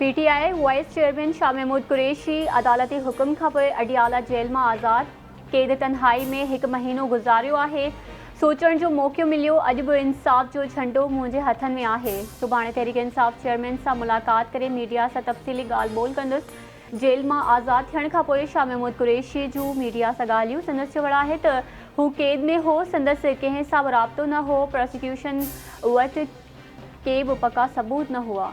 PTI vice chairman Shah Mahmood Qureshi अदालती हुक्म खां पोइ अडियाला जेल में आज़ाद। कैद तन्हाई में 1 महीनो गुज़ारियो आहे। सोचण जो मौक़ो मिलियो, अॼु बि इंसाफ़ जो झंडो मुंहिंजे हथनि में आहे। सुभाणे तहरीक इंसाफ़ चेयरमैन सां मुलाक़ात करे मीडिया सां तफ़सीली ॻाल्हि ॿोल कंदुसि। जेल मां आज़ाद थियण खां पोइ शाह महमूद कुरैशी जूं मीडिया सां ॻाल्हियूं। संदसि चवण आहे त हू कैद में हो, संदसि कंहिं सां बि राब्तो न हो। प्रोसिक्यूशन वटि के बि पका सबूत न हुआ।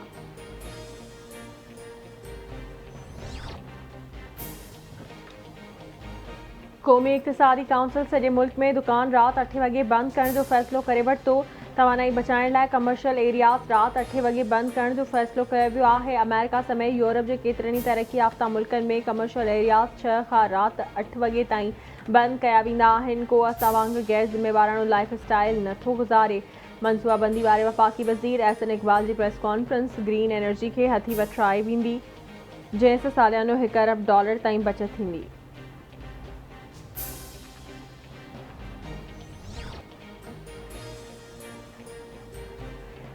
क़ौमी इक़्तिसादी काउंसिल सॼे मुल्क में दुकान राति 8 वॻे बंदि करण जो फ़ैसिलो करे वरितो। तवानाई बचाइण लाइ कमर्शियल एरियाज़ राति 8 वॻे बंदि करण जो फ़ैसिलो कयो वियो आहे। अमेरिका समेत यूरोप जे केतिरनि ई तरक़ी याफ़्ता मुल्कनि में कमर्शियल एरियाज़ 6 खां राति 8 वॻे ताईं बंदि कया वेंदा आहिनि। को असां वांगुरु गैर ज़िम्मेवारानो लाइफ स्टाइल नथो गुज़ारे। मनसूबाबंदी वारे वफ़ाक़ी वज़ीर एहसन इक़बाल जी प्रेस कॉन्फ्रेंस ग्रीन एनर्जी खे हथी वठराई वेंदी, जंहिं सां सालियानो $1 अरब ताईं बचत थींदी।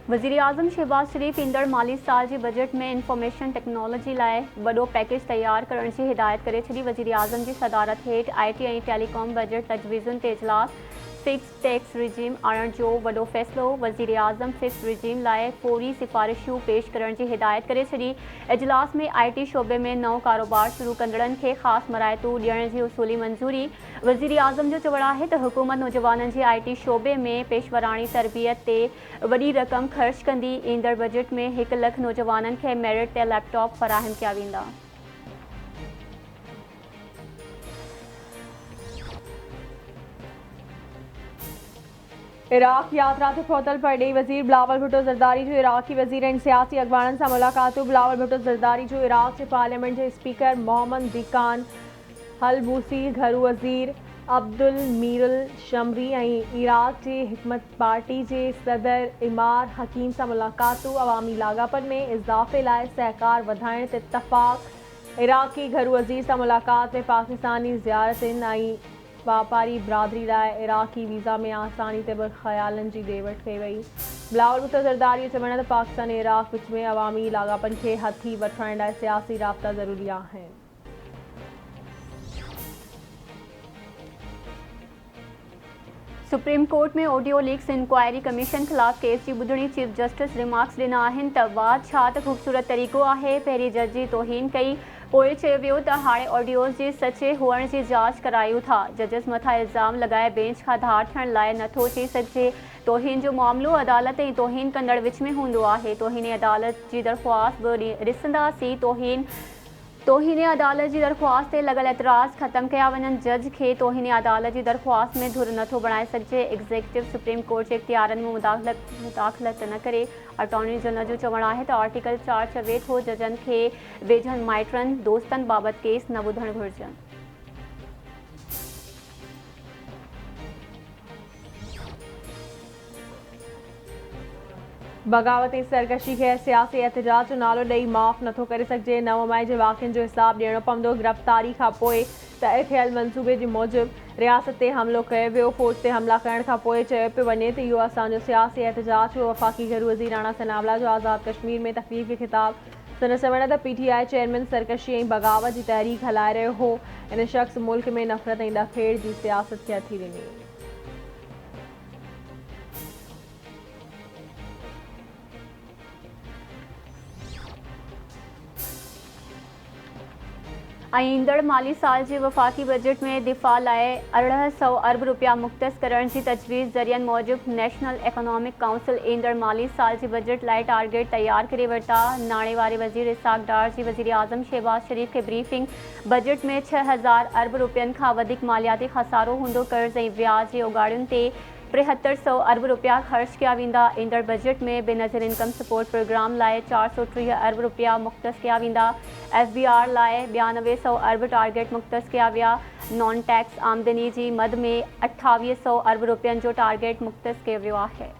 वज़ीर आज़म शहबाज शरीफ़ ईंदड़ माली साल जी बजट में इंफॉर्मेशन टेक्नोलॉजी लाइ वॾो पैकेज तैयार करण जी हिदायत करे छॾी। वज़ीर आज़म जी सदारत हेठि IT ऐं टेलीकॉम बजट तजवीज़ुनि ते इजलास। फिक्स टैक्स रिजीम आणण जो वॾो फ़ैसिलो। वज़ीर आज़म फिक्स रिजीम लाइ फ़ौरी सिफ़ारिशूं पेश करण जी हिदायत करे छॾी। इजलास में IT शोबे में नओं कारोबार शुरू कंदड़नि खे ख़ासि मराइतूं ॾियण जी उसूली मंज़ूरी। वज़ीर आज़म जो चवणु आहे त हुकूमत नौजवाननि जी IT शोबे में पेशवराणी तरबियत ते वॾी रक़म ख़र्च कंदी। ईंदड़ बजट में 1 लख नौजवाननि खे मेरिट ते लैपटॉप फ़राहम कया वेंदा। इराक यात्रा ते पहुतल परॾेही वज़ीर बिलावल भुट्टो ज़रदारी जो इराक़ी वज़ीर ऐं सियासी अॻवाननि सां मुलाक़ातूं। बिलावल भुट्टो ज़रदारी जो इराक़ जे पार्लियामेंट जे स्पीकर मोहम्मद दीकान हलबूसी, घरू वज़ीर अब्दुल मीरुल शमरी ऐं इराक़ जे हिकमत पार्टी जे सदर इमार हकीम सां मुलाक़ातूं। अवामी लाॻापनि में इज़ाफ़े लाइ सहकार वधाइण ते इत्तफ़ाक़। इराक़ी घरू वज़ीर सां मुलाक़ात में पाकिस्तानी ज़ियारतुनि ऐं वापारी बिरादरी लाइ इराक़ी वीज़ा में आसानी ते बि ख़यालनि जी ॾे वठि कई वई। बिलावल भुट्टो ज़रदारी जो चवणु आहे त पाकिस्तान ऐं इराक़ विच में अवामी लाॻापनि खे हथी वठण लाइ सियासी राब्ता ज़रूरी आहिनि। सुप्रीम कोर्ट में ऑडियो लीक्स इंक्वायरी कमीशन ख़िलाफ़ केस जी ॿुधणी। चीफ जस्टिस रिमार्क्स ॾिना आहिनि त वाद छा त ख़ूबसूरत तरीक़ो आहे। पहिरीं जज जी तौहीन कई, पोइ चयो वियो त हाणे ऑडियोज़ जे सचे हुअण जी जांच करायूं था। जजिस मथां इल्ज़ाम लॻाए बेंच खां धार थियण लाइ नथो चई सघिजे। तौहीन जो मामिलो अदालत ऐं तौहीन कंदड़ विच में हूंदो आहे। तौहीन अदालत जी दरख़्वास्त बि ॾिसंदासीं। तौहीन अदालत जी दरख़्वास्त ते लॻल एतिराज़ ख़तमु कया वञनि। जज खे तौहीन अदालत जी दरख़्वास्त में धुर नथो बणाए सघिजे। एग्ज़ेक्टिव सुप्रीम कोर्ट जे इख्तियारनि में मुदाख़लत न करे। अटॉर्नी जनरल जो चवणु आहे त आर्टिकल 4 चवे थो जजनि खे वेझनि माइटनि दोस्तनि बाबति केस न ॿुधणु घुरिजनि। बग़ावत ऐं सरकशी खे सियासी एहतजाज जो नालो ॾेई माफ़ नथो करे सघिजे। 9 मई जे वाक़िअनि जो हिसाब ॾियणो पवंदो। गिरफ़्तारी खां पोइ तइ थियल मंसूबे जे मूजिबि रियासत ते हमिलो कयो वियो। फ़ौज ते हमला करण खां पोइ चयो पियो वञे त इहो असांजो सियासी एहतजाज हो। वफ़ाक़ी घरू वज़ीर राणा सनावला जो आज़ाद कश्मीर में तक़रीर खे ख़िताब। संदसि चवणु आहे त PTI चेयरमैन सरकशी ऐं बग़ावत जी तहरीक हलाए रहियो हो। इन शख़्स मुल्क में नफ़रत ऐं ॾफेड़ जी सियासत खे हथी ॾिनी। ईंदड़ माली साल जे वफ़ाक़ी बजट में दिफ़ा लाइ 1800 अरब रुपया मुख़्तस करण जी तजवीज़। ज़रियनि मूजिबि नेशनल इकोनॉमिक काउंसिल ईंदड़ माली साल जे बजट लाइ टारगेट तैयार करे वरिता। नाणे वारे वज़ीर इसाक़ डार जी वज़ीर आज़म शहबाज शरीफ़ खे ब्रीफिंग। बजट में 6000 अरब रुपयनि खां वधीक मालियाती ख़सारो हूंदो। कर्ज़ ऐं व्याज जे उगाड़ियुनि ते 7300 अरब रुपया ख़र्च कया वेंदा। ईंदड़ बजट में बेनज़ीर इनकम सपोर्ट प्रोग्राम लाइ 430 अरब रुपया मुख़्तस कया वेंदा। FBR लाइ 9200 अरब टारगेट मुख़्तस कया विया। नॉन टैक्स आमदनी जी मद में 2800 अरब रुपयनि जो टारगेट मुख़्तस कयो वियो आहे।